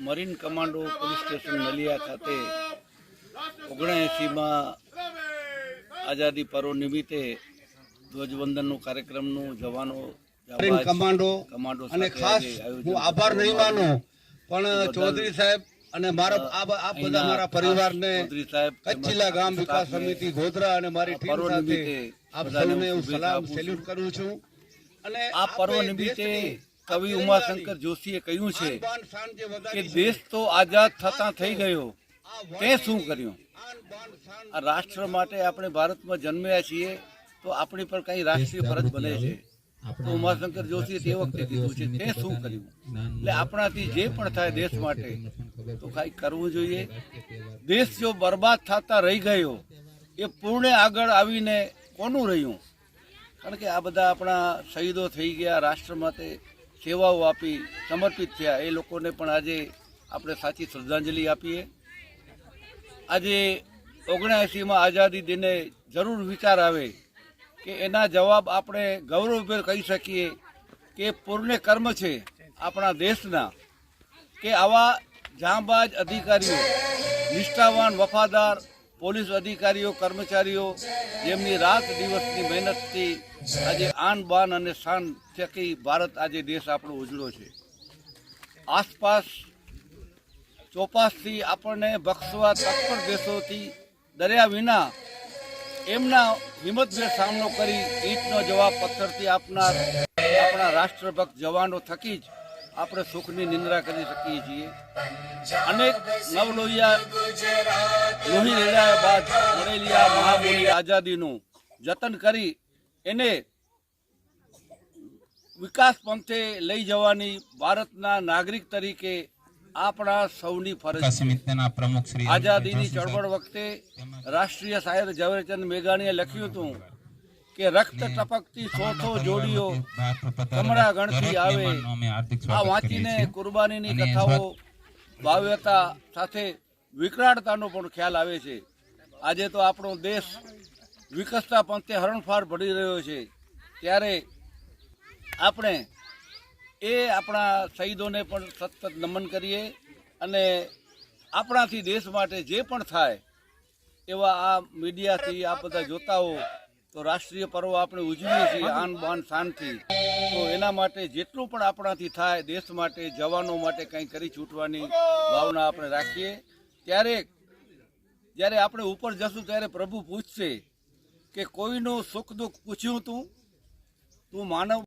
Marine commando police station Naliya ખાતે 79માં આઝાદી પર્વ નિમિત્તે ધ્વજવંદનનો કાર્યક્રમનું જવાનો મરીન કમાન્ડો અને ખાસ હું આભાર નહીં માનું પણ ચૌધરી સાહેબ અને મારા આ બધા મારા પરિવારને કચ્છીલા ગામ વિકાસ સમિતિ ગોધરા અને મારી ટીમ સાથે આપ સૌને હું સલામ સેલ્યુટ કરું છું। અને આ પર્વ નિમિત્તે કવિ ઉમાશંકર જોશીએ કહ્યું છે કે દેશ તો આઝાદ થતા થઈ ગયો, તે શું કર્યું? આ રાષ્ટ્ર માટે આપણે ભારતમાં જન્મ્યા છીએ તો આપણી પર કઈ રાષ્ટ્રીય ફરજ બને છે, તો ઉમાશંકર જોશીએ તે વખતે કીધું છે તે શું કર્યું। એટલે આપણાથી જે પણ થાય દેશ માટે તો કાંઈ કરવું જોઈએ। દેશ જો બરબાદ થતા રહી ગયો એ પૂર્ણે આગળ આવીને કોનું રહ્યું? કારણ કે આ બધા આપણા શહીદો થઈ ગયા, રાષ્ટ્ર માટે સેવાઓ આપી સમર્પિત થયા, એ લોકોને પણ આજે આપણે સાચી શ્રદ્ધાંજલિ આપીએ। આજે 79માં આઝાદી દિને જરૂર વિચાર આવે કે એના જવાબ આપણે ગૌરવભેર કહી શકીએ કે પૂર્ણ કર્મ છે આપણા દેશના કે આવા જાંબાજ અધિકારીઓ, નિષ્ઠાવાન વફાદાર પોલીસ અધિકારીઓ, કર્મચારીઓ જેમની રાત દિવસની મહેનતથી આજે આન બાન અને શાન થકી ભારત આજે દેશ આપણો ઉજળો છે। આસપાસ ચોપાસથી આપણને બક્ષવા તત્પર દેશોથી ડર્યા વિના એમના હિંમતભેર સામનો કરી ઈંટનો જવાબ પથ્થરથી આપનાર આપણા રાષ્ટ્રભક્ત જવાનો થકી જ આપણે સુખની નિંદ્રા કરી શકીએ છીએ। અનેક નવલોહિયા લોહી રેડાયા બાદ મળેલી આ મહામૂલ્ય આઝાદીનું જતન કરી એને વિકાસ પંથે લઈ જવાની ભારતના નાગરિક તરીકે આપણા સૌની ફરજ છે। આઝાદીની ચળવળ વખતે રાષ્ટ્રીય શાયર ઝવેરચંદ મેઘાણીએ લખ્યું હતું કે રક્ત ટપકતી સો જોડીઓ કમળા ગણતી આવે। આ વાંચીને કુરબાનીની કથાઓ ભાવ્યતા સાથે વિકરાળતાનો પણ ખ્યાલ આવે છે। આજે તો આપણો દેશ વિકસતા પંથે હરણફાળ ભળી રહ્યો છે, ત્યારે આપણે એ આપણા શહીદોને પણ સતત નમન કરીએ અને આપણાથી દેશ માટે જે પણ થાય એવા આ મીડિયાથી આ બધા જોતા હો તો રાષ્ટ્રીય પર્વ આપણે ઉજવીએ છીએ આન બાન શાનથી, તો એના માટે જેટલું પણ આપણાથી થાય દેશ માટે, જવાનો માટે કંઈ કરી છૂટવાની ભાવના આપણે રાખીએ। જ્યારે આપણે ઉપર જશું ત્યારે પ્રભુ પૂછશે કે કોઈનું સુખ દુઃખ પૂછ્યું તું માનવ